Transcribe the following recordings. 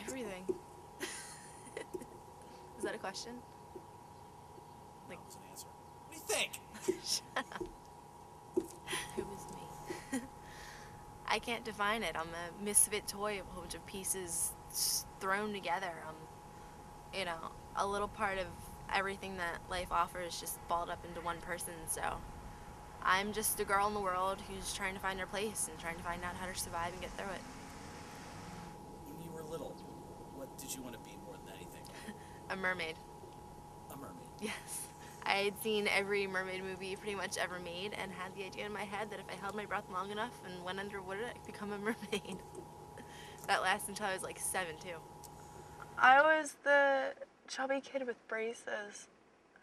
Everything. Is that a question? Like, that was an answer. What do you think? Shut up. It was me. I can't define it. I'm a misfit toy of a bunch of pieces thrown together. I'm, you know, a little part of everything that life offers just balled up into one person, so I'm just a girl in the world who's trying to find her place and trying to find out how to survive and get through it. When you were little, what did you want to be more than anything? A mermaid. A mermaid? Yes. I had seen every mermaid movie pretty much ever made and had the idea in my head that if I held my breath long enough and went underwater, I could become a mermaid. That lasted until I was like 7, too. I was the chubby kid with braces.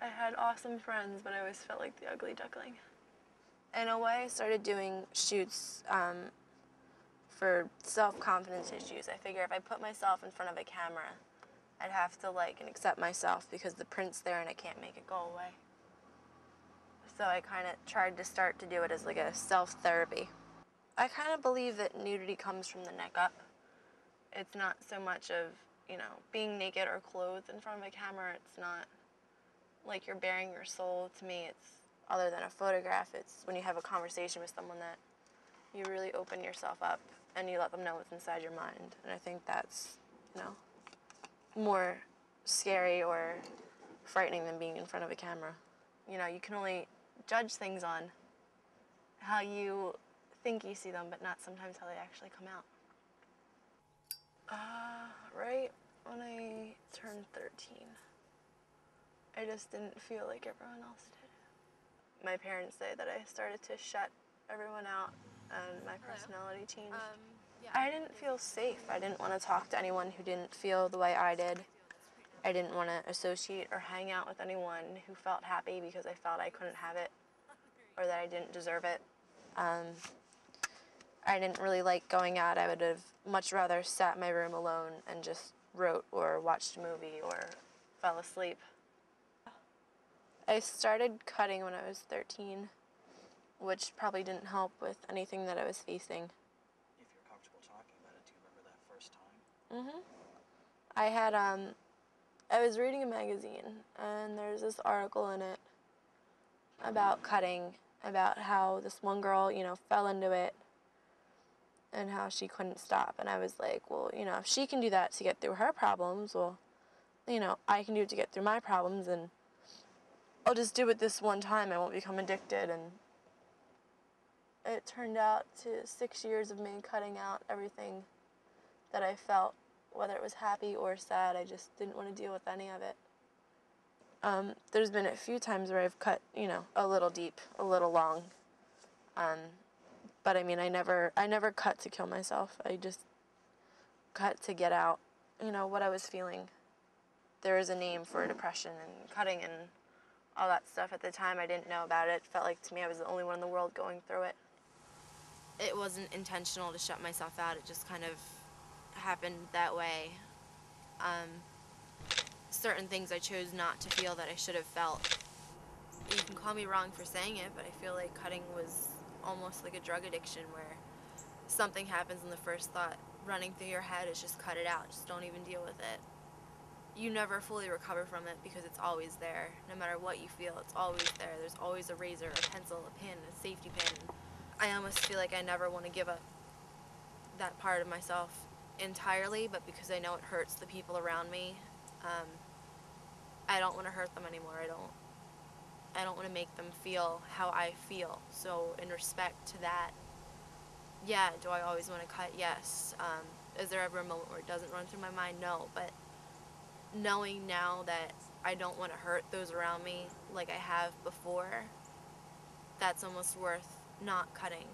I had awesome friends, but I always felt like the ugly duckling. In a way, I started doing shoots for self-confidence issues. I figure if I put myself in front of a camera, I'd have to like and accept myself because the print's there and I can't make it go away. So I kind of tried to start to do it as like a self-therapy. I kind of believe that nudity comes from the neck up. It's not so much of, you know, being naked or clothed in front of a camera. It's not like you're bearing your soul. To me, it's other than a photograph. It's when you have a conversation with someone that you really open yourself up and you let them know what's inside your mind. And I think that's, you know, more scary or frightening than being in front of a camera. You know, you can only judge things on how you think you see them, but not sometimes how they actually come out. Right when I turned 13, I just didn't feel like everyone else did. My parents say that I started to shut everyone out and my personality changed. I didn't feel safe. I didn't want to talk to anyone who didn't feel the way I did. I didn't want to associate or hang out with anyone who felt happy because I felt I couldn't have it or that I didn't deserve it. I didn't really like going out. I would have much rather sat in my room alone and just wrote or watched a movie or fell asleep. I started cutting when I was 13, which probably didn't help with anything that I was facing. If you're comfortable talking about it, do you remember that first time? I had, I was reading a magazine, and there's this article in it about cutting, about how this one girl, you know, fell into it, and how she couldn't stop. And I was like, well, you know, if she can do that to get through her problems, well, you know, I can do it to get through my problems, and I'll just do it this one time. I won't become addicted. And it turned out to 6 years of me cutting out everything that I felt, whether it was happy or sad. I just didn't want to deal with any of it. There's been a few times where I've cut, you know, a little deep, a little long. But I mean, I never cut to kill myself. I just cut to get out, you know, what I was feeling. There is a name for depression and cutting and all that stuff. At the time, I didn't know about it. It felt like to me I was the only one in the world going through it. It wasn't intentional to shut myself out. It just kind of happened that way. Certain things I chose not to feel that I should have felt. You can call me wrong for saying it, but I feel like cutting was almost like a drug addiction where something happens and the first thought running through your head is just cut it out, just don't even deal with it. You never fully recover from it because it's always there. No matter what you feel, it's always there. There's always a razor, a pencil, a pin, a safety pin. I almost feel like I never want to give up that part of myself entirely, but because I know it hurts the people around me, I don't want to hurt them anymore. I don't want to make them feel how I feel. So in respect to that, yeah, do I always want to cut? Yes. Is there ever a moment where it doesn't run through my mind? No. But knowing now that I don't want to hurt those around me like I have before, that's almost worth not cutting.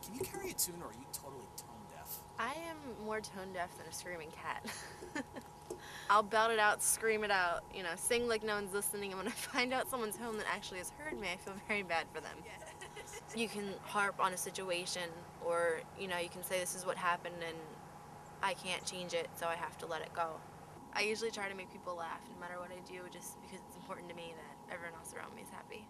Can you carry a tune or are you totally tone deaf? I am more tone deaf than a screaming cat. I'll belt it out, scream it out, you know, sing like no one's listening, and when I find out someone's home that actually has heard me, I feel very bad for them. You can harp on a situation, or, you know, you can say this is what happened and I can't change it, so I have to let it go. I usually try to make people laugh no matter what I do, just because it's important to me that everyone else around me is happy.